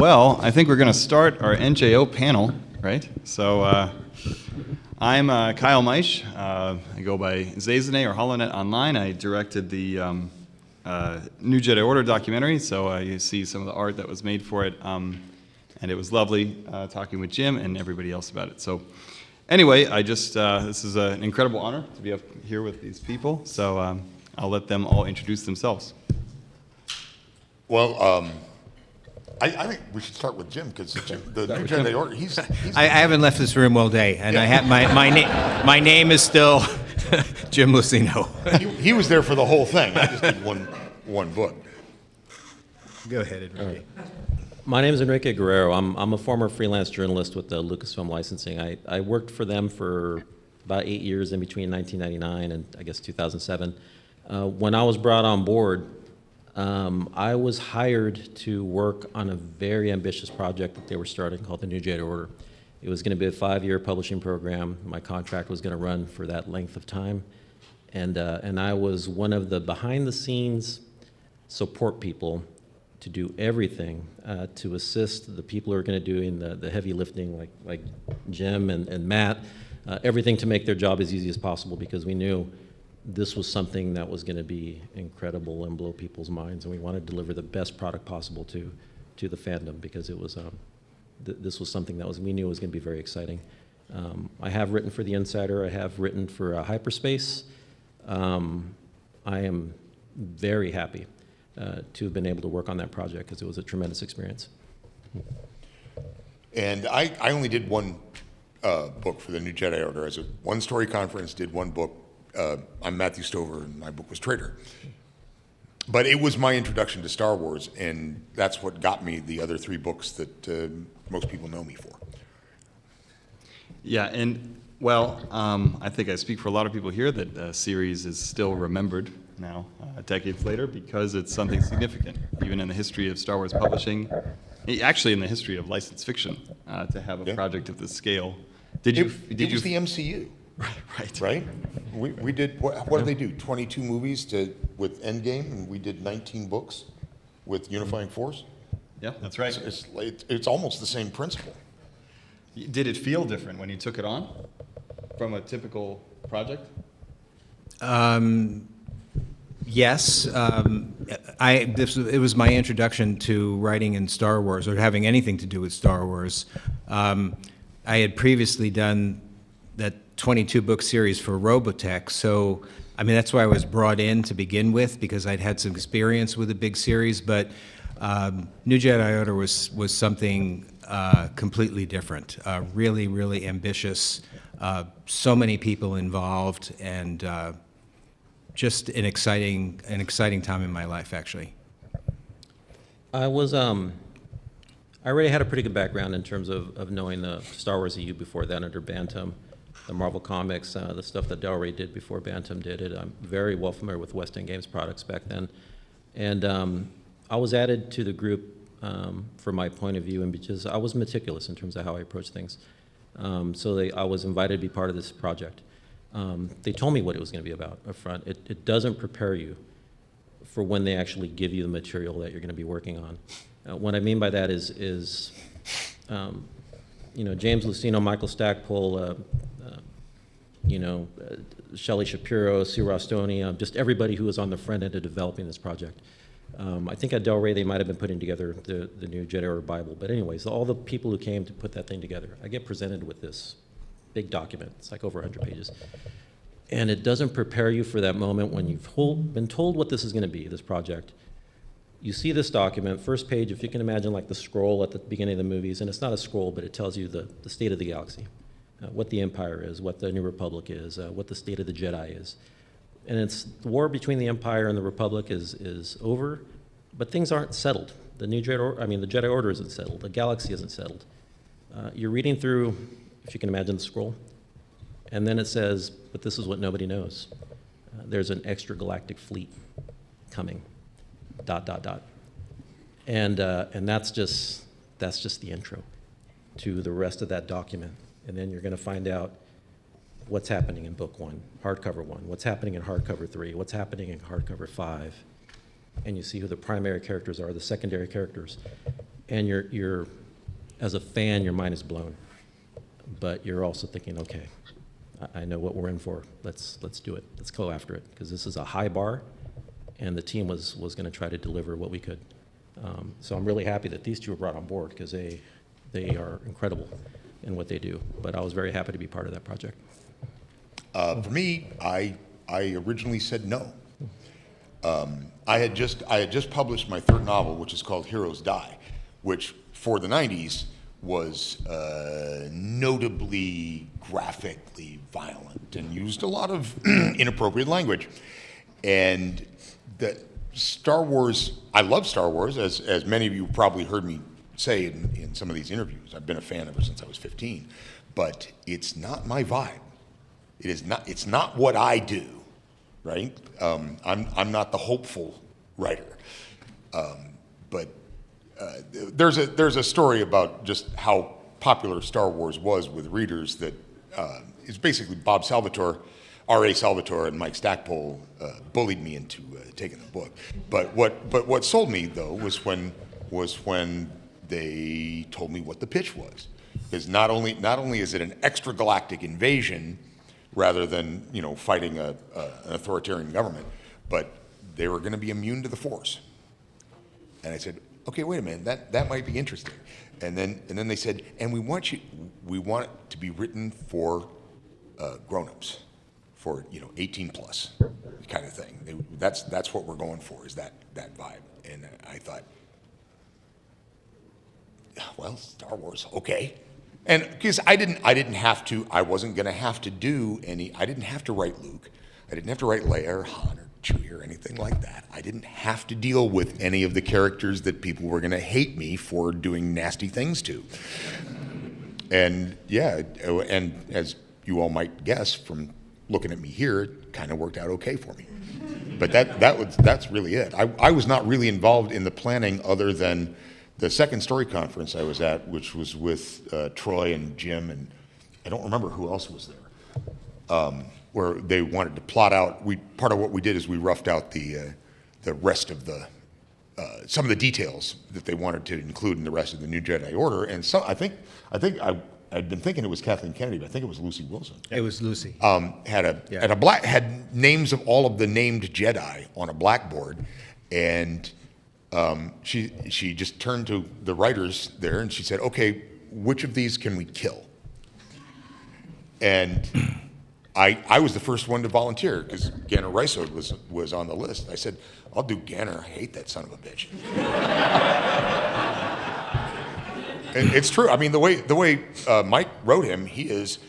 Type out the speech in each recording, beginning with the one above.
Well, I think we're going to start our NJO panel, right? So I'm Kyle Meisch. I go by Zazane or HoloNet Online. I directed the new Jedi Order documentary, so you see some of the art that was made for it. And it was lovely talking with Jim and everybody else about it. So anyway, this is an incredible honor to be up here with these people. So I'll let them all introduce themselves. Well, I think we should start with Jim, because the new Jedi Order, he's I haven't left this room all day, and I have my name is still James Luceno. he was there for the whole thing. I just did one book. Go ahead, Enrique. My name is Enrique Guerrero. I'm a former freelance journalist with the Lucasfilm Licensing. I worked for them for about 8 years in between 1999 and I guess 2007. When I was brought on board, I was hired to work on a very ambitious project that they were starting called the New Jedi Order. It was going to be a 5-year publishing program. My contract was going to run for that length of time. And I was one of the behind-the-scenes support people to do everything to assist the people who are going to do the heavy lifting, like Jim and Matt, everything to make their job as easy as possible, because we knew this was something that was going to be incredible and blow people's minds, and we wanted to deliver the best product possible to the fandom, because it was this was something that we knew was going to be very exciting. I have written for The Insider. I have written for Hyperspace. I am very happy to have been able to work on that project, because it was a tremendous experience. And I only did one book for the new Jedi Order. As a one-story conference, did one book. I'm Matthew Stover, and my book was Traitor. But it was my introduction to Star Wars, and that's what got me the other 3 books that most people know me for. Yeah, and well, I think I speak for a lot of people here that the series is still remembered now, decades later, because it's something significant, even in the history of Star Wars publishing, actually in the history of licensed fiction, to have a project of this scale. It was the MCU. Right? We did, what did they do? 22 movies with Endgame, and we did 19 books with Unifying Force. Yeah, that's right. It's almost the same principle. Did it feel different when you took it on from a typical project? Yes. It was my introduction to writing in Star Wars, or having anything to do with Star Wars. I had previously done that 22-book series for Robotech, so I mean that's why I was brought in to begin with, because I'd had some experience with a big series. But New Jedi Order was something completely different, really, really ambitious. So many people involved, and just an exciting time in my life, actually. I already had a pretty good background in terms of knowing the Star Wars EU before then under Bantam, the Marvel Comics, the stuff that Del Rey did before Bantam did it. I'm very well familiar with West End Games products back then. And I was added to the group from my point of view, and because I was meticulous in terms of how I approach things. I was invited to be part of this project. They told me what it was going to be about up front. It doesn't prepare you for when they actually give you the material that you're going to be working on. What I mean by that is James Luceno, Michael Stackpole, Shelley Shapiro, Sue Rostoni, just everybody who was on the front end of developing this project. I think at Del Rey they might have been putting together the new Jedi Order Bible. But anyways, all the people who came to put that thing together, I get presented with this big document. It's like over 100 pages. And it doesn't prepare you for that moment when you've been told what this is going to be, this project. You see this document, first page, if you can imagine like the scroll at the beginning of the movies, and it's not a scroll, but it tells you the state of the galaxy, what the Empire is, what the New Republic is, what the state of the Jedi is. And it's the war between the Empire and the Republic is over, but things aren't settled. The Jedi Order isn't settled. The galaxy isn't settled. You're reading through, if you can imagine the scroll, and then it says, but this is what nobody knows. There's an extragalactic fleet coming, ... And that's just the intro to the rest of that document. And then you're going to find out what's happening in book 1, hardcover 1, what's happening in hardcover 3, what's happening in hardcover 5. And you see who the primary characters are, the secondary characters. and you're as a fan, your mind is blown, but you're also thinking, okay, I know what we're in for. Let's do it. Let's go after it, because this is a high bar, and the team was going to try to deliver what we could. So I'm really happy that these two were brought on board, because they are incredible in what they do. But I was very happy to be part of that project. For me, I originally said no. I had just published my third novel, which is called Heroes Die, which for the 90s was notably graphically violent and used a lot of inappropriate language. And the Star Wars, I love Star Wars, as many of you probably heard me say in some of these interviews. I've been a fan ever since I was 15, but it's not my vibe. It's not what I do, right? I'm not the hopeful writer. But there's a story about just how popular Star Wars was with readers that is basically Bob Salvatore, R.A. Salvatore, and Mike Stackpole bullied me into taking the book. But what sold me though was when they told me what the pitch was, because not only is it an extragalactic invasion rather than fighting an authoritarian government, but they were going to be immune to the Force. And I said, okay, wait a minute, that might be interesting. And then they said, and we want it to be written for grown-ups, for 18 plus kind of thing. That's what we're going for, is that vibe. And I thought, well, Star Wars, okay. And because I wasn't going to have to do I didn't have to write Luke. I didn't have to write Leia or Han or Chewie or anything like that. I didn't have to deal with any of the characters that people were going to hate me for doing nasty things to. And yeah, and as you all might guess from looking at me here, it kind of worked out okay for me. But that's really it. I was not really involved in the planning other than the second story conference I was at, which was with Troy and Jim, and I don't remember who else was there, where they wanted to plot out. Part of what we did is we roughed out the rest of some of the details that they wanted to include in the rest of the new Jedi Order. And I think I'd been thinking it was Kathleen Kennedy, but I think it was Lucy Wilson. It was Lucy. Had names of all of the named Jedi on a blackboard, and she just turned to the writers there and she said, okay, which of these can we kill? And I was the first one to volunteer because Ganner Rysode was on the list. I said, I'll do Ganner. I hate that son of a bitch. And it's true. I mean, the way Mike wrote him, he is,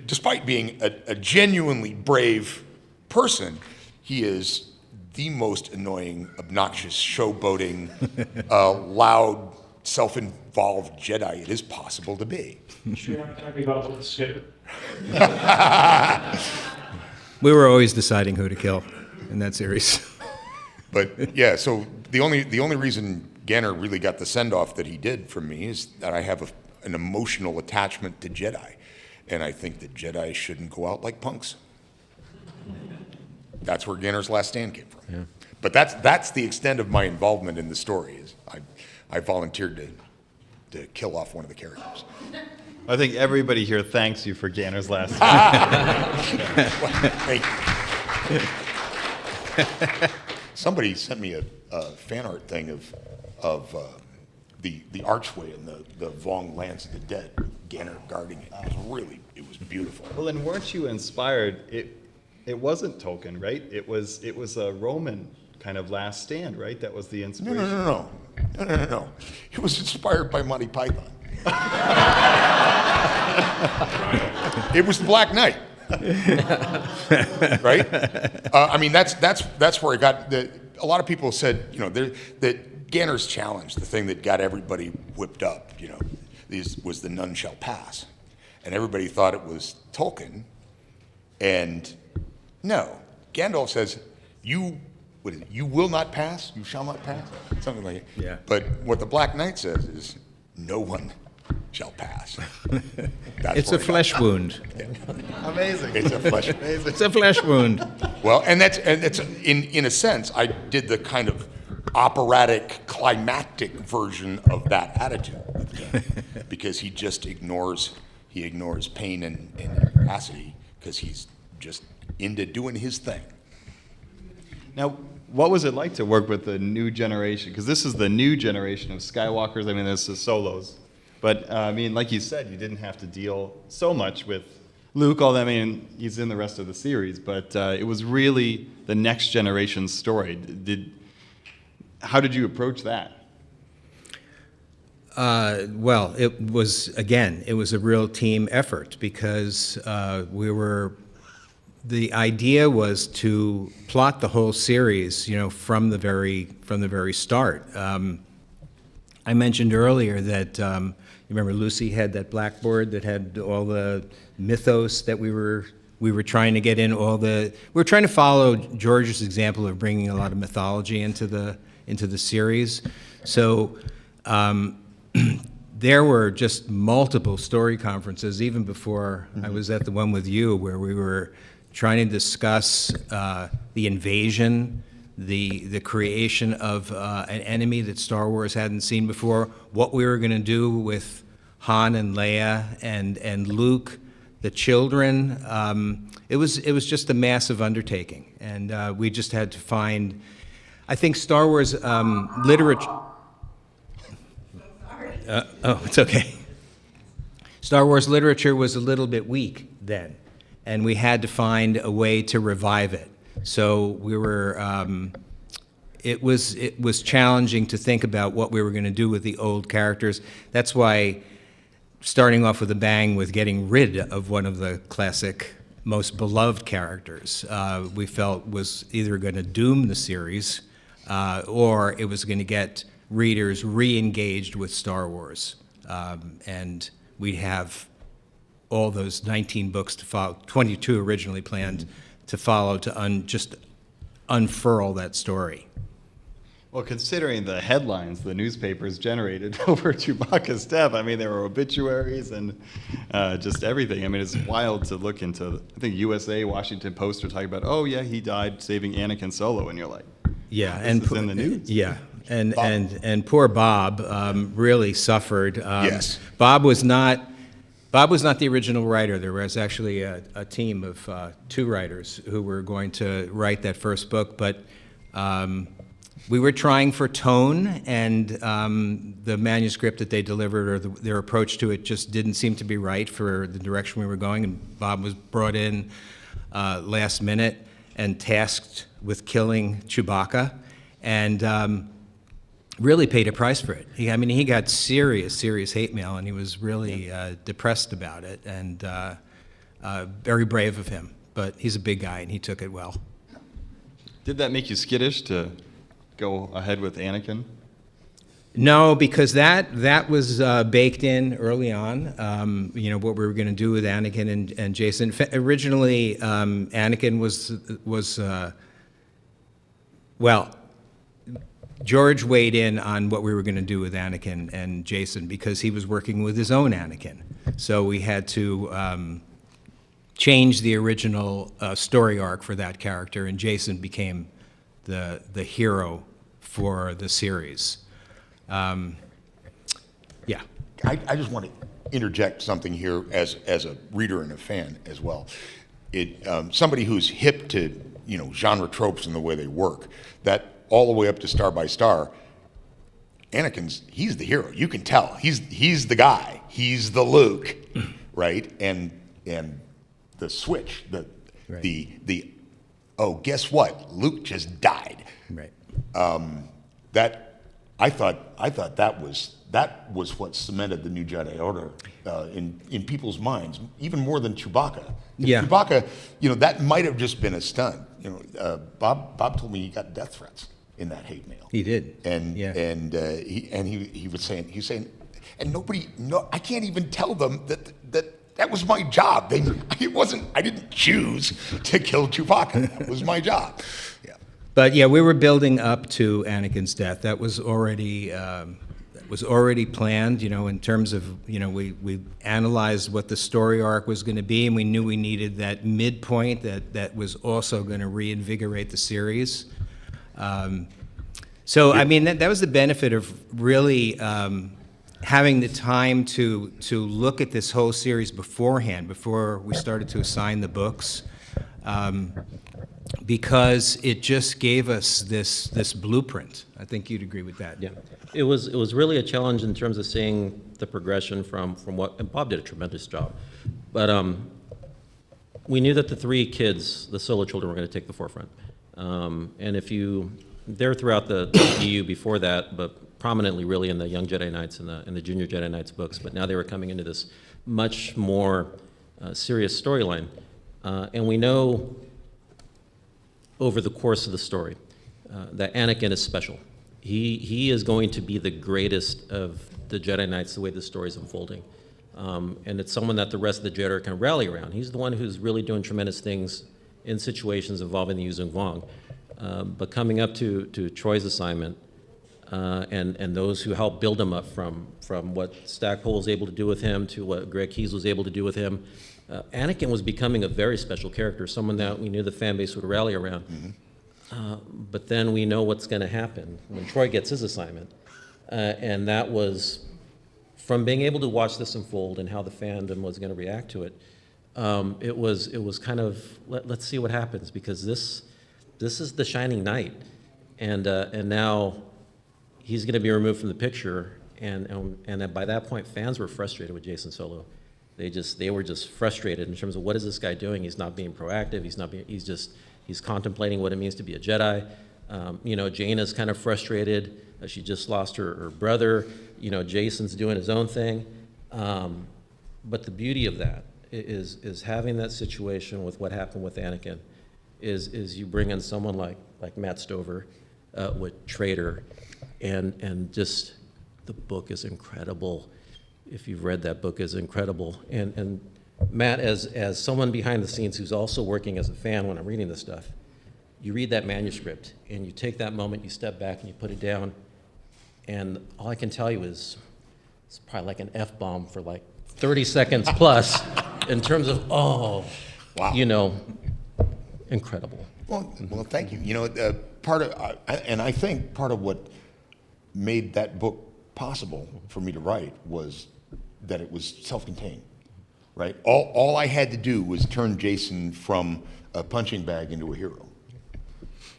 despite being a genuinely brave person, he is the most annoying, obnoxious, showboating, loud, self-involved Jedi it is possible to be. Sure, you're not talking about the skip. We were always deciding who to kill in that series. But yeah, so the only reason Ganner really got the send-off that he did from me is that I have an emotional attachment to Jedi, and I think that Jedi shouldn't go out like punks. That's where Ganner's Last Stand came from. Yeah. But that's the extent of my involvement in the story. Is I volunteered to kill off one of the characters. I think everybody here thanks you for Ganner's Last Thank you. Somebody sent me a fan art thing of the archway and the Vong Lance of the Dead, with Ganner guarding it. It was beautiful. Well, then weren't you inspired? It wasn't Tolkien, right? It was a Roman kind of Last Stand, right? That was the inspiration. No. It was inspired by Monty Python. It was the Black Knight, right? I mean, that's where it got. A lot of people said, that Ganner's challenge, the thing that got everybody whipped up, was the None Shall Pass, and everybody thought it was Tolkien, and no, Gandalf says, you will not pass, you shall not pass, something like it. Yeah. But what the Black Knight says is, no one shall pass. It's a flesh wound. Yeah. Amazing. It's a flesh wound. It's a flesh wound. Well, and that's in a sense, I did the kind of operatic, climactic version of that attitude, because he just ignores pain and capacity because he's just into doing his thing. Now, what was it like to work with the new generation? Because this is the new generation of Skywalkers. I mean, there's the solos. But, I mean, like you said, you didn't have to deal so much with Luke, although, I mean, he's in the rest of the series. But it was really the next generation's story. How did you approach that? Well, it was a real team effort because the idea was to plot the whole series, from the very start. I mentioned earlier that you remember Lucy had that blackboard that had all the mythos that we were trying to get in. We were trying to follow George's example of bringing a lot of mythology into the series. So there were just multiple story conferences, even before I was at the one with you, where we were trying to discuss the invasion, the creation of an enemy that Star Wars hadn't seen before, what we were going to do with Han and Leia and Luke, the children. It was just a massive undertaking, and we just had to find. I think Star Wars literature. Oh, it's okay. Star Wars literature was a little bit weak then, and we had to find a way to revive it. So we were. It was challenging to think about what we were going to do with the old characters. That's why starting off with a bang with getting rid of one of the classic, most beloved characters, we felt was either going to doom the series or it was going to get readers re-engaged with Star Wars. And we'd have all those 19 books to follow, 22 originally planned to follow, to just unfurl that story. Well, considering the headlines the newspapers generated over Chewbacca's death, I mean, there were obituaries and just everything. I mean, it's wild to look into. I think USA, Washington Post are talking about, oh, yeah, he died saving Anakin Solo, and you're like, yeah, this is in the news. Yeah, and poor Bob really suffered. Yes. Bob was not the original writer. There was actually a team of 2 writers who were going to write that first book, but we were trying for tone, and the manuscript that they delivered, or their approach to it, just didn't seem to be right for the direction we were going, and Bob was brought in last minute and tasked with killing Chewbacca, and really paid a price for it. He got serious hate mail, and he was really depressed about it, and very brave of him, but he's a big guy, and he took it well. Did that make you skittish to go ahead with Anakin? No, because that was baked in early on. What we were going to do with Anakin and Jason. Originally, Anakin was George weighed in on what we were going to do with Anakin and Jason because he was working with his own Anakin. So we had to change the original story arc for that character, and Jason became the hero for the series. Yeah. I just want to interject something here as a reader and a fan as well. Somebody who's hip to genre tropes and the way they work, that all the way up to Star by Star, he's the hero. You can tell he's the guy. He's the Luke, right? And the switch, the oh, guess what? Luke just died. Right. That I thought that was what cemented the new Jedi Order in people's minds, even more than Chewbacca. Yeah. Chewbacca, that might have just been a stunt. Bob told me he got death threats in that hate mail. He did. And yeah. he was saying, and I can't even tell them that was my job. I didn't choose to kill Chewbacca. That was my job. Yeah. But yeah, we were building up to Anakin's death. That was already planned. In terms of we analyzed what the story arc was going to be, and we knew we needed that midpoint that was also going to reinvigorate the series. So, I mean, that was the benefit of really having the time to look at this whole series beforehand, before we started to assign the books, because it just gave us this blueprint. I think you'd agree with that. Yeah, it was really a challenge in terms of seeing the progression from what, and Bob did a tremendous job, but we knew that the three kids, the solo children, were going to take the forefront, and they're throughout the EU before that, but prominently really in the Young Jedi Knights and the Junior Jedi Knights books, but now they were coming into this much more serious storyline, and we know over the course of the story that Anakin is special. He is going to be the greatest of the Jedi Knights the way the story is unfolding. And it's someone that the rest of the Jedi can rally around. He's the one who's really doing tremendous things in situations involving the Yuuzhan Vong. But coming up to Troy's assignment, and those who helped build him up from what Stackpole was able to do with him to what Greg Keyes was able to do with him, Anakin was becoming a very special character, someone that we knew the fan base would rally around. But then we know what's going to happen when Troy gets his assignment. And that was, from being able to watch this unfold and how the fandom was going to react to it, it was kind of, let's see what happens, because this is the shining knight. And now he's going to be removed from the picture. And by that point, fans were frustrated with Jason Solo. They were just frustrated in terms of, what is this guy doing? He's not being proactive. He's contemplating what it means to be a Jedi. Jaina's kind of frustrated. She just lost her brother. Jason's doing his own thing. But the beauty of that is having that situation with what happened with Anakin is you bring in someone like Matt Stover with Traitor, and just the book is incredible. If you've read that book, is incredible. And Matt, as someone behind the scenes who's also working as a fan when I'm reading this stuff, you read that manuscript and you take that moment, you step back and you put it down, and all I can tell you is it's probably like an F-bomb for like 30 seconds plus in terms of, wow, incredible. Well, thank you. I think part of what made that book possible for me to write was that it was self-contained, right? All I had to do was turn Jason from a punching bag into a hero.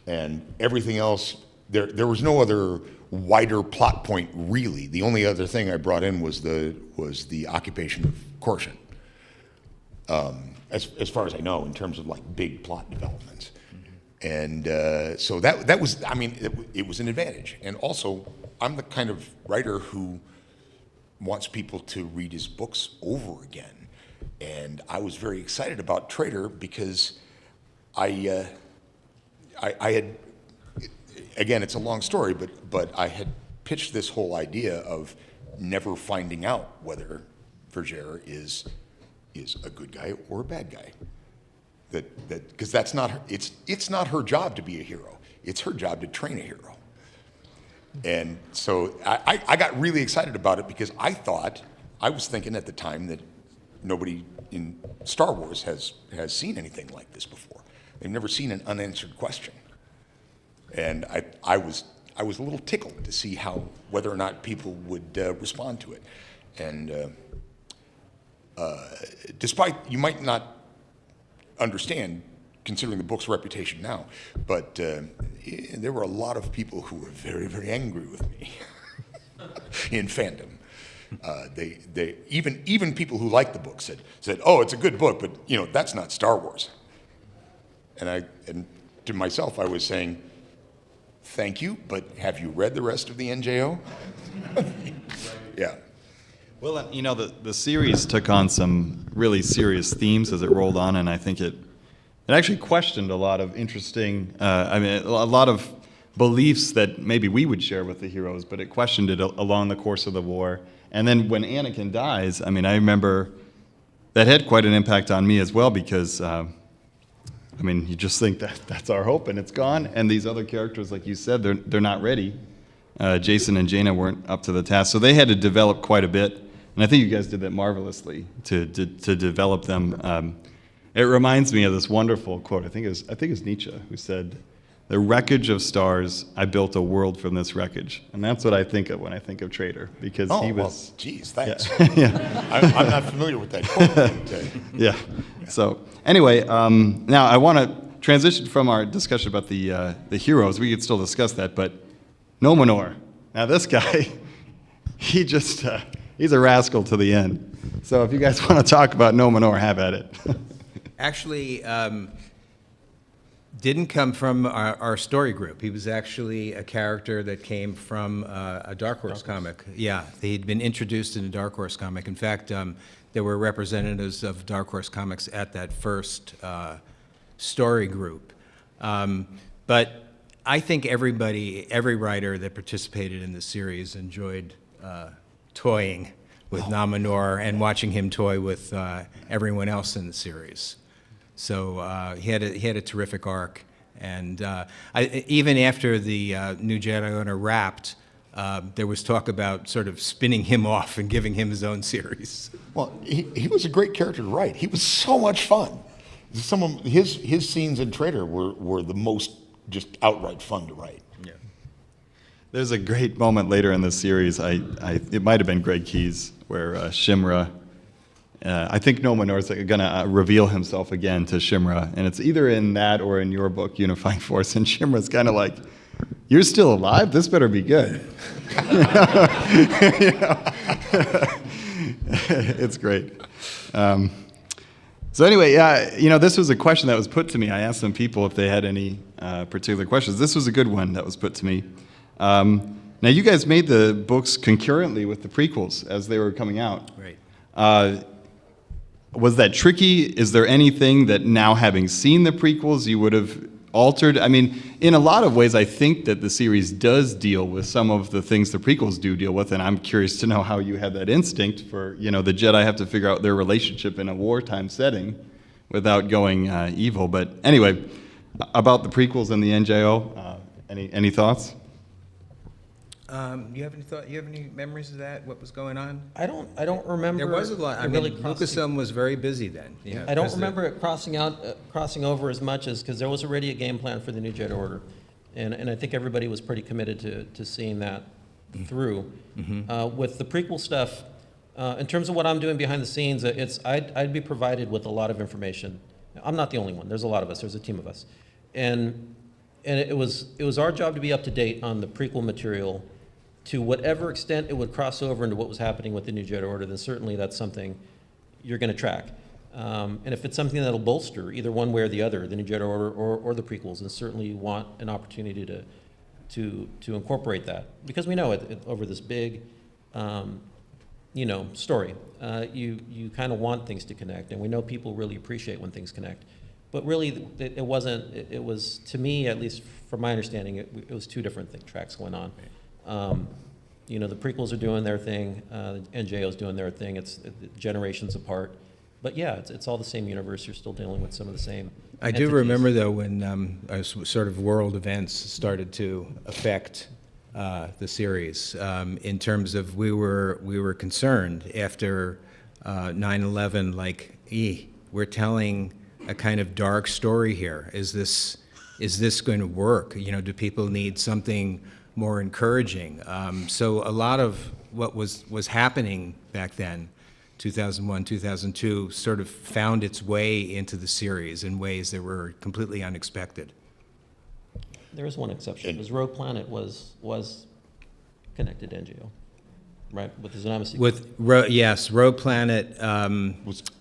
And everything else, there was no other wider plot point, really. The only other thing I brought in was the occupation of Coruscant, as far as I know, in terms of like big plot developments. And so that was, it was an advantage. And also, I'm the kind of writer who wants people to read his books over again. And I was very excited about Traitor because I had, again, it's a long story, but I had pitched this whole idea of never finding out whether Vergere is a good guy or a bad guy. Because that's not her, it's not her job to be a hero. It's her job to train a hero. And so I got really excited about it because I was thinking at the time that nobody in Star Wars has seen anything like this before. They've never seen an unanswered question. And I was a little tickled to see whether or not people would respond to it. And despite, you might not understand, considering the book's reputation now, but there were a lot of people who were very, very angry with me in fandom. They even people who liked the book said, "Oh, it's a good book, but that's not Star Wars." And to myself, I was saying, "Thank you, but have you read the rest of the NJO?" Yeah. Well, the series took on some really serious themes as it rolled on, and I think it actually questioned a lot of interesting, a lot of beliefs that maybe we would share with the heroes, but it questioned it along the course of the war. And then when Anakin dies, I remember that had quite an impact on me as well, because, you just think that's our hope, and it's gone. And these other characters, like you said, they're not ready. Jason and Jaina weren't up to the task, so they had to develop quite a bit. And I think you guys did that marvelously to develop them. It reminds me of this wonderful quote. I think it was Nietzsche who said the wreckage of stars, I built a world from this wreckage. And that's what I think of when I think of Traitor, because Oh, he well, was... geez, thanks. Yeah. I'm not familiar with that quote. But, Yeah. So anyway, now I want to transition from our discussion about the heroes. We could still discuss that, but Nomenor. Now this guy, he just he's a rascal to the end. So if you guys want to talk about Nomenor, have at it. Actually, didn't come from our story group. He was actually a character that came from a Dark Horse comic. Yeah, he'd been introduced in a Dark Horse comic. In fact, there were representatives of Dark Horse Comics at that first story group. But I think every writer that participated in the series enjoyed toying with Nomenor and watching him toy with everyone else in the series. So he had a terrific arc, and even after the New Jedi Order wrapped, there was talk about sort of spinning him off and giving him his own series. well, he was a great character to write. He was so much fun. Some of his scenes in Traitor were the most just outright fun to write. Yeah. There's a great moment later in the series. It might have been Greg Keyes where Shimra. I think Nomenor's going to reveal himself again to Shimra, and it's either in that or in your book, Unifying Force. And Shimra's kind of like, "You're still alive? This better be good." It's great. So anyway, this was a question that was put to me. I asked some people if they had any particular questions. This was a good one that was put to me. Now, you guys made the books concurrently with the prequels as they were coming out. Right. Was that tricky? Is there anything that now, having seen the prequels, you would have altered? I mean, in a lot of ways, I think that the series does deal with some of the things the prequels do deal with, and I'm curious to know how you had that instinct for, the Jedi have to figure out their relationship in a wartime setting without going evil. But anyway, about the prequels and the NJO, any thoughts? You have any thought? You have any memories of that? What was going on? I don't remember. There was a lot. I really mean, Lucasfilm was very busy then. Yeah, I don't 'cause remember it crossing over as much as, because there was already a game plan for the New Jedi Order, and I think everybody was pretty committed to seeing that through. With the prequel stuff, in terms of what I'm doing behind the scenes, I'd be provided with a lot of information. I'm not the only one. There's a lot of us. There's a team of us, and it was our job to be up to date on the prequel material. To whatever extent it would cross over into what was happening with the New Jedi Order, then certainly that's something you're going to track. And if it's something that'll bolster either one way or the other, the New Jedi Order or the prequels, then certainly you want an opportunity to incorporate that. Because we know it over this big, story, you kind of want things to connect, and we know people really appreciate when things connect. But really, it wasn't. It was, to me, at least from my understanding, it was two different tracks going on. The prequels are doing their thing, NJO's doing their thing. It's generations apart, but yeah, it's all the same universe. You're still dealing with some of the same. I do entities. remember though when sort of world events started to affect the series in terms of we were concerned after 9/11, like, we're telling a kind of dark story here. Is this going to work? Do people need something more encouraging? So a lot of what was happening back then, 2001, 2002, sort of found its way into the series in ways that were completely unexpected. There is one exception, because Rogue Planet was connected to NGO, right? With the Zanama sequence. Yes, Rogue Planet.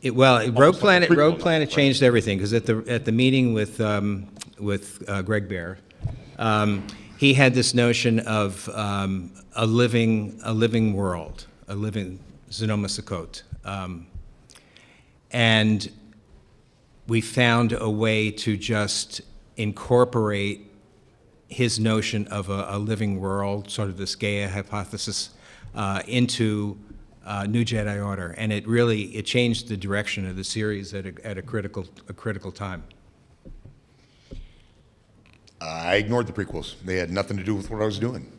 Rogue Planet changed everything, because at the meeting with Greg Bear, he had this notion of a living world, a living Zanoma Sakot. And we found a way to just incorporate his notion of a living world, sort of this Gaia hypothesis, into New Jedi Order. And it changed the direction of the series at a critical time. I ignored the prequels. They had nothing to do with what I was doing.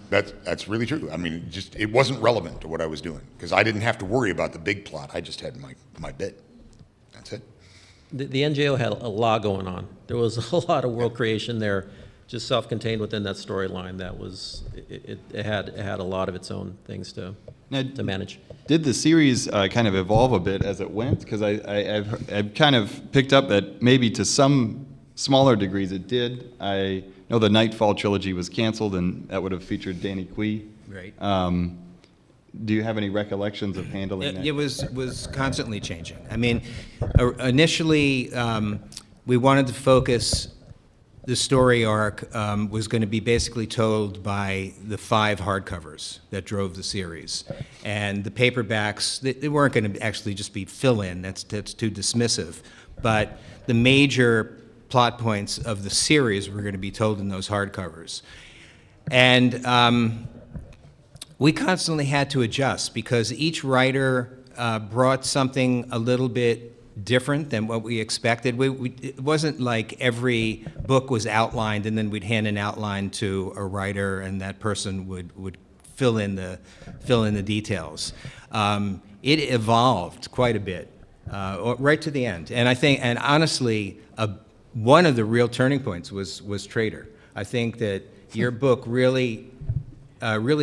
That's really true. I mean, it wasn't relevant to what I was doing, because I didn't have to worry about the big plot. I just had my bit. That's it. The NGO had a lot going on. There was a lot of world creation there, just self-contained within that storyline. That was it had a lot of its own things to manage. Did the series kind of evolve a bit as it went? Because I've kind of picked up that maybe to some smaller degrees it did. I know the Nightfall trilogy was canceled, and that would have featured Danny Quee. Right. Do you have any recollections of handling that? It was constantly changing. I mean, initially, we wanted to focus, the story arc was going to be basically told by the 5 hardcovers that drove the series. And the paperbacks, they weren't going to actually just be fill-in, that's too dismissive. But the major plot points of the series were going to be told in those hardcovers. And we constantly had to adjust because each writer brought something a little bit different than what we expected. It wasn't like every book was outlined and then we'd hand an outline to a writer and that person would fill in the details. It evolved quite a bit right to the end. And I think, and honestly, one of the real turning points was Traitor. I think that your book really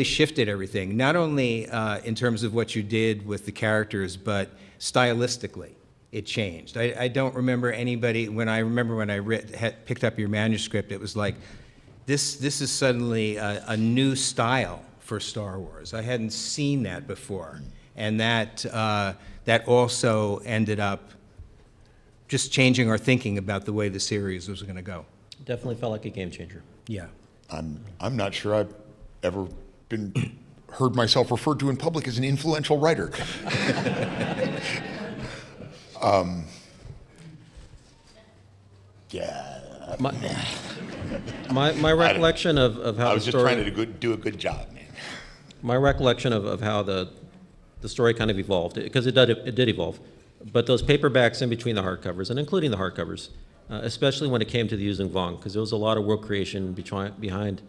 shifted everything, not only in terms of what you did with the characters, but stylistically, it changed. I don't remember anybody, when I picked up your manuscript, it was like, this is suddenly a new style for Star Wars. I hadn't seen that before. And that also ended up just changing our thinking about the way the series was going to go. Definitely felt like a game changer. Yeah. I'm not sure I've ever heard myself referred to in public as an influential writer. Yeah. My recollection of how I was the just story, trying to do a good job, man. my recollection of how the story kind of evolved, because it did evolve. But those paperbacks in between the hardcovers, and including the hardcovers, especially when it came to the Yuuzhan Vong, because there was a lot of world creation behind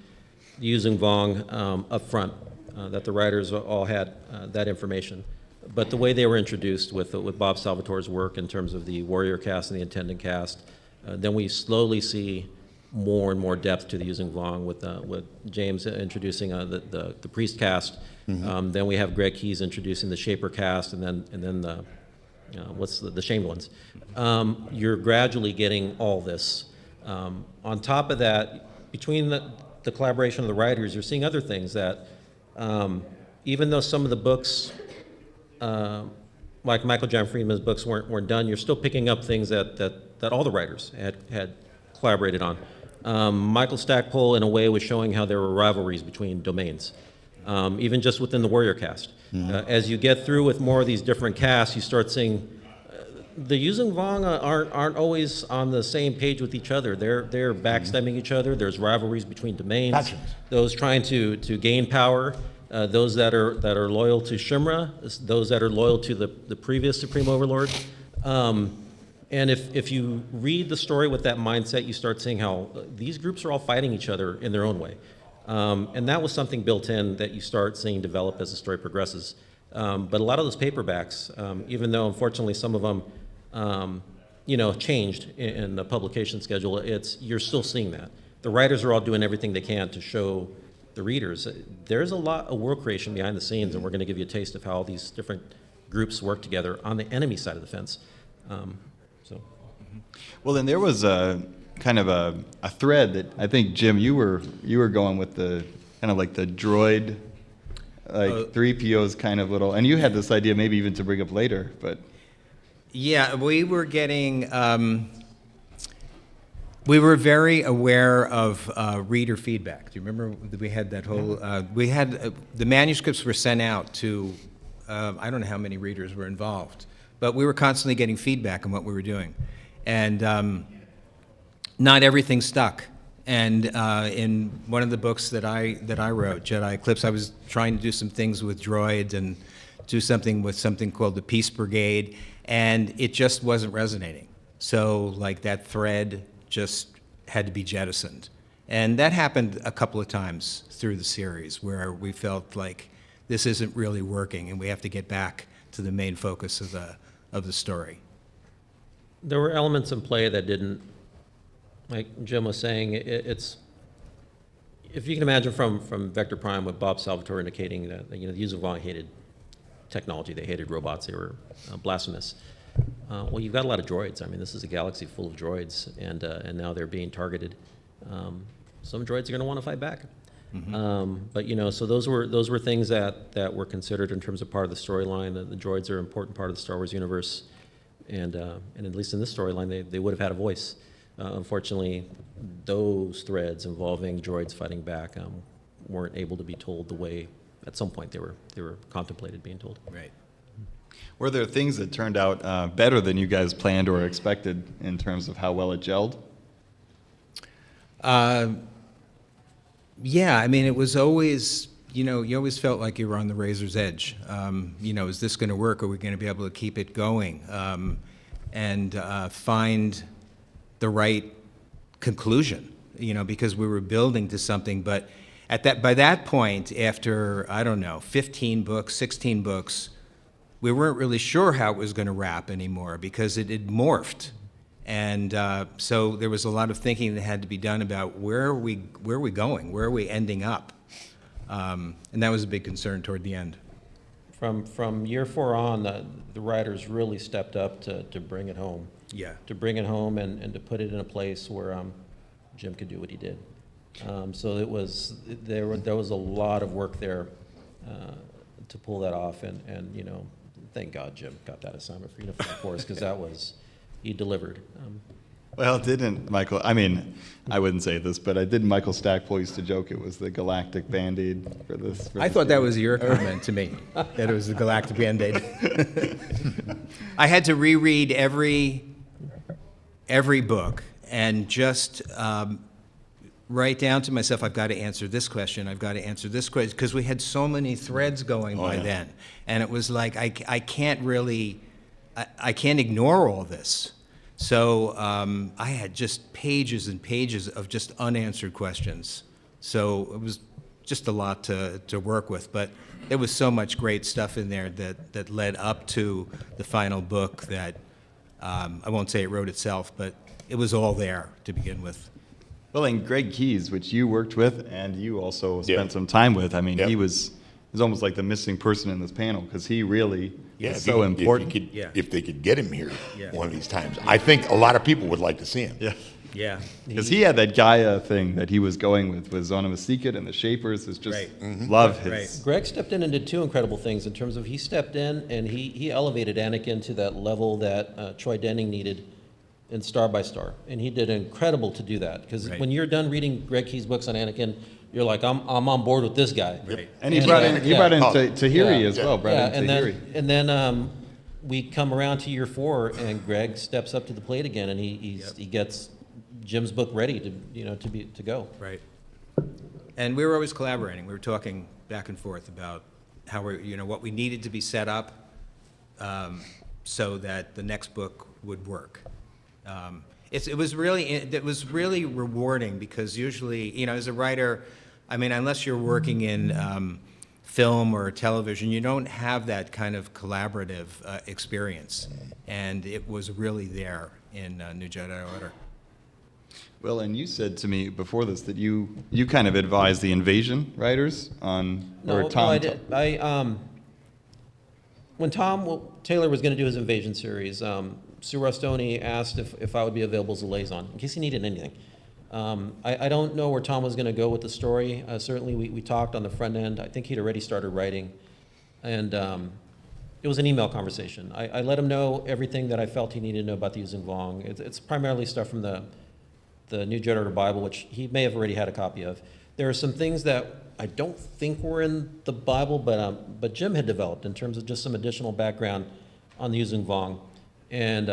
the Yuuzhan Vong up front, that the writers all had that information. But the way they were introduced with Bob Salvatore's work in terms of the warrior cast and the attendant cast, then we slowly see more and more depth to the Yuuzhan Vong with James introducing the priest cast. Mm-hmm. Then we have Greg Keyes introducing the Shaper cast, and then the shamed ones. You're gradually getting all this. On top of that, between the collaboration of the writers, you're seeing other things that, even though some of the books, like Michael John Friedman's books weren't done, you're still picking up things that all the writers had collaborated on. Michael Stackpole, in a way, was showing how there were rivalries between domains, even just within the warrior cast. Mm-hmm. As you get through with more of these different casts, you start seeing the Yuuzhan Vong aren't always on the same page with each other. They're backstabbing each other. There's rivalries between domains. Gotcha. Those trying to gain power, those that are loyal to Shimra, those that are loyal to the previous Supreme Overlord. And if you read the story with that mindset, you start seeing how these groups are all fighting each other in their own way. And that was something built in that you start seeing develop as the story progresses. But a lot of those paperbacks, even though unfortunately some of them, changed in the publication schedule, you're still seeing that. The writers are all doing everything they can to show the readers. There's a lot of world creation behind the scenes, and we're going to give you a taste of how these different groups work together on the enemy side of the fence. Well, then there was a kind of a thread that I think, Jim, you were going with, the kind of like the droid, like 3PO's kind of little, and you had this idea maybe even to bring up later, but. Yeah, we were getting, we were very aware of reader feedback. Do you remember we had that whole, the manuscripts were sent out to, I don't know how many readers were involved, but we were constantly getting feedback on what we were doing. And not everything stuck. And in one of the books that I wrote, Jedi Eclipse, I was trying to do some things with droids and do something with something called the Peace Brigade, and it just wasn't resonating. So like that thread just had to be jettisoned. And that happened a couple of times through the series where we felt like this isn't really working and we have to get back to the main focus of the story. There were elements in play that didn't, like Jim was saying, it's, if you can imagine from Vector Prime with Bob Salvatore indicating that, the Yuuzhan Vong hated technology, they hated robots, they were blasphemous. Well, you've got a lot of droids. I mean, this is a galaxy full of droids, and now they're being targeted. Some droids are going to want to fight back. But so those were things that were considered in terms of part of the storyline. The droids are an important part of the Star Wars universe, and at least in this storyline, they would have had a voice. Unfortunately, those threads involving droids fighting back weren't able to be told the way at some point they were contemplated being told. Right. Were there things that turned out better than you guys planned or expected in terms of how well it gelled? Yeah, I mean, it was always, you always felt like you were on the razor's edge. Is this going to work? Are we going to be able to keep it going? And find the right conclusion, because we were building to something. But by that point, after, 15 books, 16 books, we weren't really sure how it was going to wrap anymore because it had morphed. And so there was a lot of thinking that had to be done about where are we going? Where are we ending up? And that was a big concern toward the end. From year 4 on, the writers really stepped up to bring it home. Yeah. To bring it home and to put it in a place where Jim could do what he did. So there was a lot of work there to pull that off, and thank God Jim got that assignment for Unifying Force, because he delivered. Well, didn't Michael, I mean, I wouldn't say this, but didn't Michael Stackpole used to joke it was the galactic Band-Aid for this? I thought that was your comment to me, that it was the galactic Band-Aid. I had to reread every book and just write down to myself, I've got to answer this question, I've got to answer this question, because we had so many threads going by then. And it was like, I can't ignore all this. So I had just pages and pages of just unanswered questions. So it was just a lot to work with. But there was so much great stuff in there that led up to the final book that I won't say it wrote itself, but it was all there to begin with. Well, and Greg Keyes, which you worked with and you also spent Yeah. some time with, I mean, Yep. he was almost like the missing person in this panel because he really is if so you- important. If they could get him here Yeah. one of these times, I think a lot of people would like to see him. Yeah. Yeah. Because he had that Gaia thing that he was going with Zona Masika and the Shapers. Is just Right. love his. Right. Greg stepped in and did 2 incredible things in terms of he stepped in and he elevated Anakin to that level that Troy Denning needed in Star by Star. And he did incredible to do that. Because Right. when you're done reading Greg Key's books on Anakin, you're like, I'm on board with this guy. Right. And he And, brought uh, in yeah. Tahiri Yeah. as well. Brought Yeah, in Tahiri. and then we come around to year 4, and Greg steps up to the plate again, and he gets Jim's book ready to go. Right. And we were always collaborating. We were talking back and forth about how what we needed to be set up so that the next book would work. It was really rewarding because usually, as a writer, I mean, unless you're working in film or television, you don't have that kind of collaborative experience. And it was really there in New Jedi Order. Well, and you said to me before this that you kind of advised the Invasion writers on No, I did. When Tom Taylor was going to do his Invasion series, Sue Rostoni asked if I would be available as a liaison, in case he needed anything. I don't know where Tom was going to go with the story. Certainly, we talked on the front end. I think he'd already started writing. And it was an email conversation. I let him know everything that I felt he needed to know about the Yuuzhan Vong. It's primarily stuff from the New Jedi Order Bible, which he may have already had a copy of. There are some things that I don't think were in the Bible, but Jim had developed in terms of just some additional background on the Yuuzhan Vong. And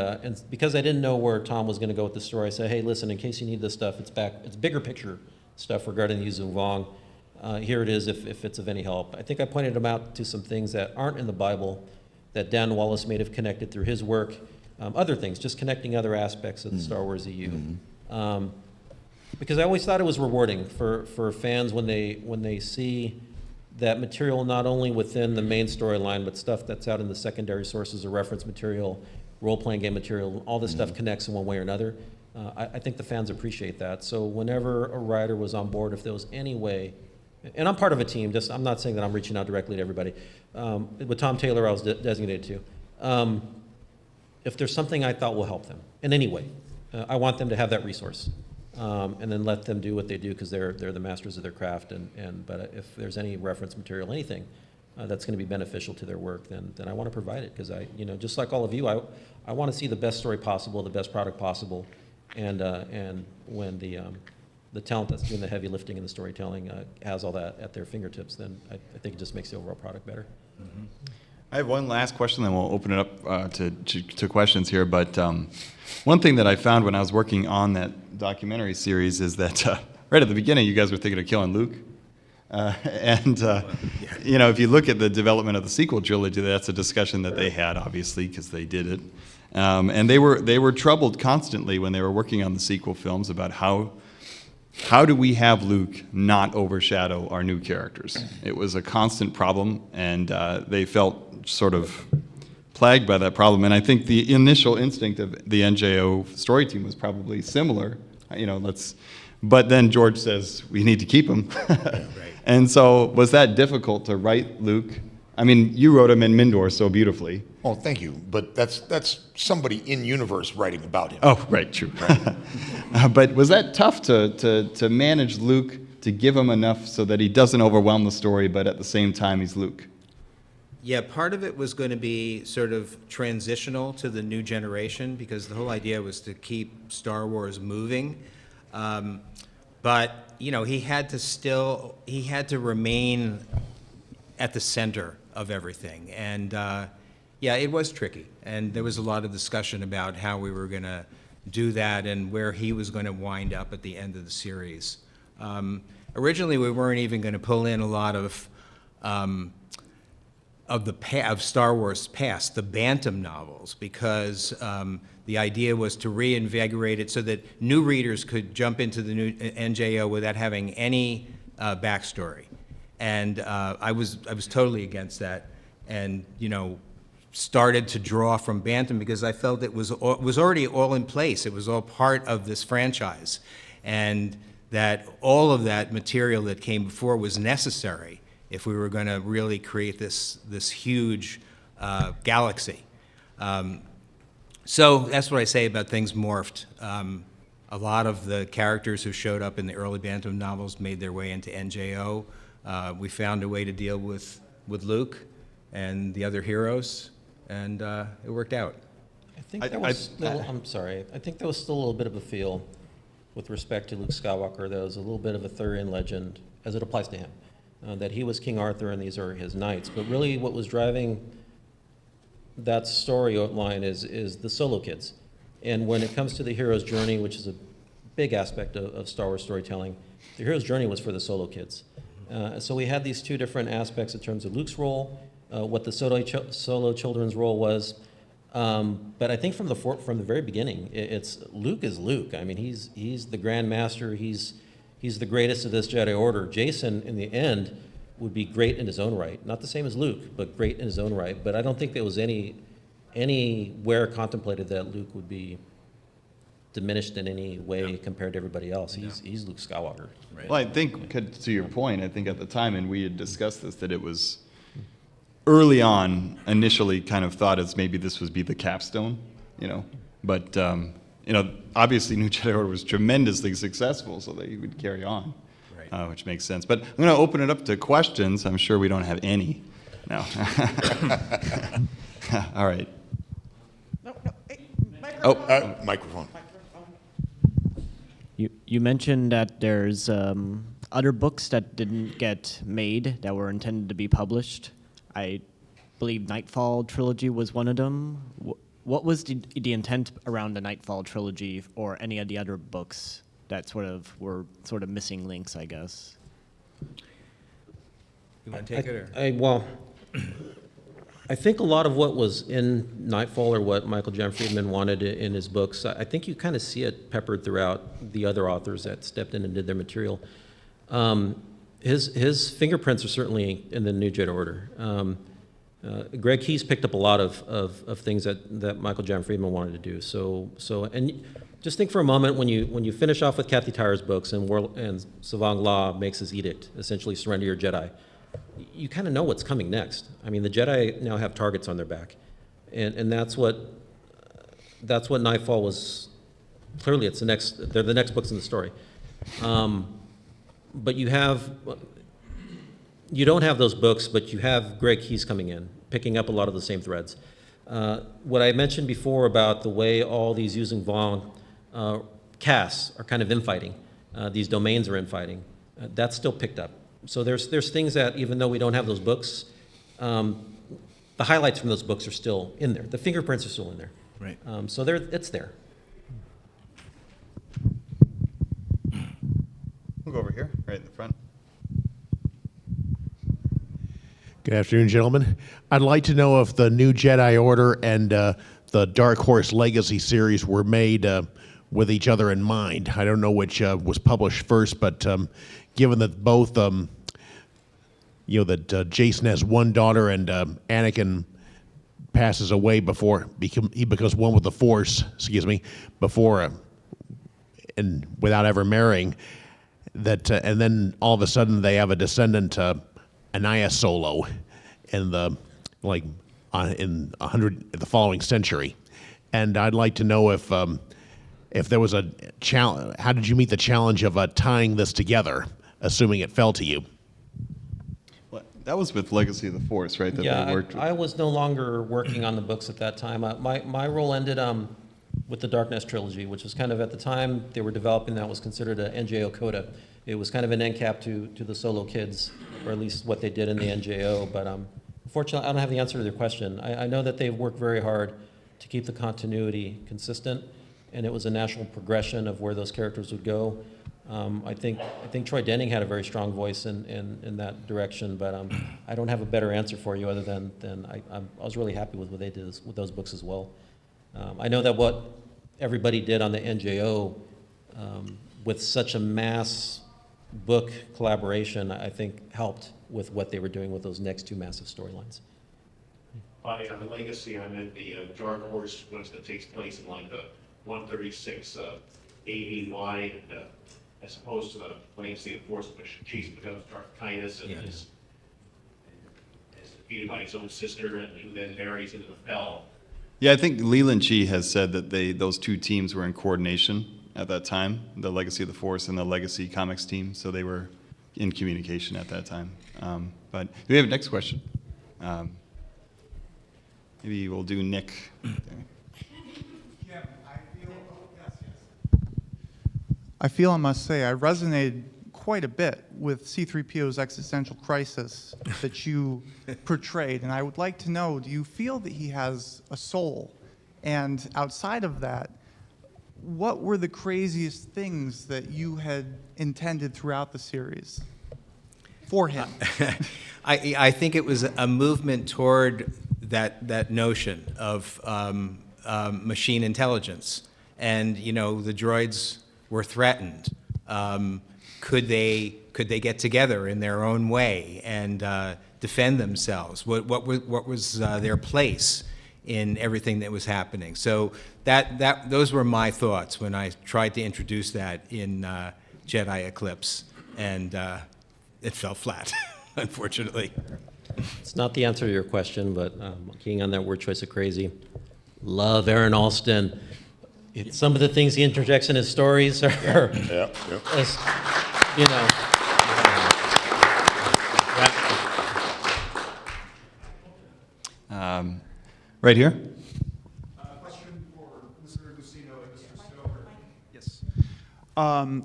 because I didn't know where Tom was going to go with the story, I said, hey, listen, in case you need this stuff, it's bigger picture stuff regarding the Yuuzhan Vong. Here it is if it's of any help. I think I pointed him out to some things that aren't in the Bible that Dan Wallace may have connected through his work. Other things, just connecting other aspects of the Star Wars EU. Because I always thought it was rewarding for fans when they see that material not only within the main storyline, but stuff that's out in the secondary sources or reference material role-playing game material. All this stuff connects in one way or another. I think the fans appreciate that. So whenever a writer was on board, if there was any way, and I'm part of a team, just I'm not saying that I'm reaching out directly to everybody. With Tom Taylor, I was designated to. If there's something I thought will help them in any way, I want them to have that resource. And then let them do what they do because they're the masters of their craft. But if there's any reference material, anything that's going to be beneficial to their work, then I want to provide it because just like all of you, I want to see the best story possible, the best product possible, and when the talent that's doing the heavy lifting and the storytelling has all that at their fingertips, then I think it just makes the overall product better. Mm-hmm. I have one last question, then we'll open it up to questions here. But one thing that I found when I was working on that documentary series is that right at the beginning, you guys were thinking of killing Luke. If you look at the development of the sequel trilogy, that's a discussion that they had, obviously, because they did it. And they were troubled constantly when they were working on the sequel films about how do we have Luke not overshadow our new characters? It was a constant problem, and they felt sort of plagued by that problem. And I think the initial instinct of the NJO story team was probably similar. But then George says, we need to keep him. Right. And so was that difficult to write Luke? I mean, you wrote him in Mindor so beautifully. Oh, thank you. But that's somebody in universe writing about him. Oh, right, true. But was that tough to manage Luke, to give him enough so that he doesn't overwhelm the story, but at the same time he's Luke? Yeah, part of it was going to be sort of transitional to the new generation because the whole idea was to keep Star Wars moving. But, he had to remain at the center of everything. And, it was tricky. And there was a lot of discussion about how we were going to do that and where he was going to wind up at the end of the series. Originally, we weren't even going to pull in a lot of Star Wars past, the Bantam novels, because the idea was to reinvigorate it so that new readers could jump into the new NJO without having any backstory. And I was totally against that, and started to draw from Bantam because I felt it was already all in place. It was all part of this franchise, and that all of that material that came before was necessary if we were going to really create this huge galaxy. So that's what I say about things morphed. A lot of the characters who showed up in the early Bantam novels made their way into NJO. We found a way to deal with Luke and the other heroes, and it worked out. I think there was I'm sorry. I think there was still a little bit of a feel with respect to Luke Skywalker. There was a little bit of a Arthurian legend as it applies to him. That he was King Arthur and these are his knights. But really what was driving that storyline is the solo kids. And when it comes to the hero's journey, which is a big aspect of Star Wars storytelling, the hero's journey was for the solo kids. So we had these two different aspects in terms of Luke's role, what the solo children's role was. But I think from the very beginning, it's Luke is Luke. I mean, he's the Grand Master. He's the greatest of this Jedi Order. Jason, in the end, would be great in his own right. Not the same as Luke, but great in his own right. But I don't think there was anywhere contemplated that Luke would be diminished in any way compared to everybody else. He's Luke Skywalker. Right. Well, I think, to your point, I think at the time, and we had discussed this, that it was early on, initially kind of thought as maybe this would be the capstone, But, obviously New Jedi Order was tremendously successful, so they would carry on, Right. Which makes sense. But I'm going to open it up to questions. I'm sure we don't have any. No. All right. Microphone. You mentioned that there's other books that didn't get made that were intended to be published. I believe Nightfall trilogy was one of them. What was the intent around the Nightfall trilogy or any of the other books that were missing links, I guess? You want to take it? Or? I think a lot of what was in Nightfall or what Michael J. Friedman wanted in his books, I think you kind of see it peppered throughout the other authors that stepped in and did their material. His fingerprints are certainly in the New Jedi Order. Greg Keyes picked up a lot of things that Michael John Friedman wanted to do. And just think for a moment when you finish off with Kathy Tyer's books and Savang Law makes his edict, essentially surrender your Jedi, you kind of know what's coming next. I mean, the Jedi now have targets on their back, and that's what Nightfall was. Clearly, they're the next books in the story. But you don't have those books, but you have Greg Keyes coming in, picking up a lot of the same threads. What I mentioned before about the way all these Yuuzhan Vong casts are kind of infighting, these domains are infighting, that's still picked up. So there's things that, even though we don't have those books, the highlights from those books are still in there. The fingerprints are still in there. Right. So it's there. We'll go over here, right in the front. Good afternoon, gentlemen. I'd like to know if the new Jedi Order and the Dark Horse Legacy series were made with each other in mind. I don't know which was published first, but given that both, that Jason has one daughter and Anakin passes away before he becomes one with the Force, before and without ever marrying, and then all of a sudden they have a descendant, Anaya Solo, in the following century, and I'd like to know if there was a challenge. How did you meet the challenge of tying this together, assuming it fell to you? Well, that was with Legacy of the Force, right? That they worked with. I was no longer working on the books at that time. My role ended with the Darkness trilogy, which was kind of, at the time they were developing that, was considered an NJO coda. It was kind of an end cap to the Solo kids, or at least what they did in the NJO. But unfortunately, I don't have the answer to their question. I know that they've worked very hard to keep the continuity consistent, and it was a natural progression of where those characters would go. I think Troy Denning had a very strong voice in that direction, but I don't have a better answer for you other than I was really happy with what they did with those books as well. I know that what everybody did on the NJO with such a mass book collaboration, I think helped with what they were doing with those next two massive storylines. By the Legacy, I meant the Dark Horse, which that takes place in like the 136 AD line, as opposed to the Legacy of the Force, which Chase becomes Darth Kindness and is defeated by his own sister, and who then marries into the Fel. Yeah, I think Leland Chee has said that those two teams were in coordination at that time, the Legacy of the Force and the Legacy Comics team, so they were in communication at that time. But do we have a next question? Maybe we'll do Nick. I feel, I must say, I resonated quite a bit with C-3PO's existential crisis that you portrayed, and I would like to know, do you feel that he has a soul? And outside of that, what were the craziest things that you had intended throughout the series for him? I think it was a movement toward that notion of machine intelligence, and the droids were threatened. Could they get together in their own way and defend themselves? What was their place in everything that was happening? So those were my thoughts when I tried to introduce that in Jedi Eclipse, and it fell flat, unfortunately. It's not the answer to your question, but keying on that word choice of crazy, love Aaron Alston. Some of the things he interjects in his stories are, Right here. Question for Mr. Luceno and Mr. Stover. Yes.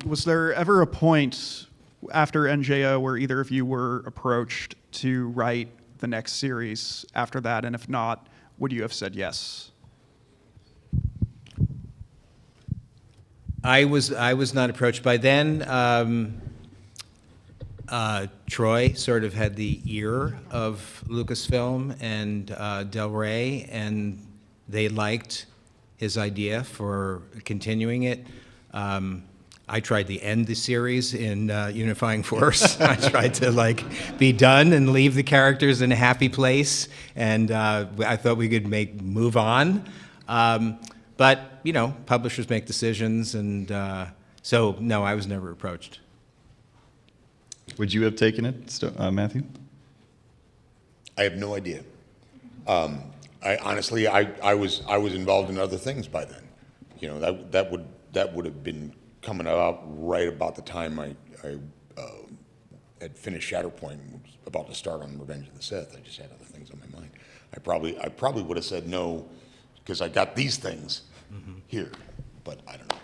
Was there ever a point after NJO where either of you were approached to write the next series after that? And if not, would you have said yes? I was not approached. By then, Troy sort of had the ear of Lucasfilm and Del Rey, and they liked his idea for continuing it. I tried to end the series in Unifying Force. I tried to be done and leave the characters in a happy place, and I thought we could move on. But publishers make decisions, and so no, I was never approached. Would you have taken it, Matthew? I have no idea. I honestly, I was involved in other things by then. That would have been coming out right about the time I had finished Shatterpoint and was about to start on Revenge of the Sith. I just had other things on my mind. I probably would have said no because I got these things here, but I don't know.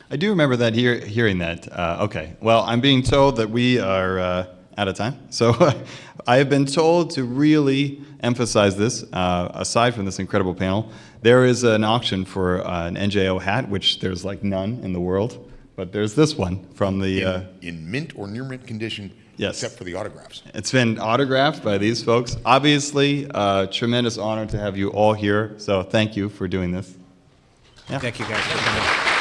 I do remember that hearing that. Okay, well, I'm being told that we are out of time. So I have been told to really emphasize this. Aside from this incredible panel, there is an auction for an NJO hat, which there's none in the world, but there's this one from the... in mint or near mint condition, yes, except for the autographs. It's been autographed by these folks. Obviously, a tremendous honor to have you all here, so thank you for doing this. Yeah. Thank you guys for coming.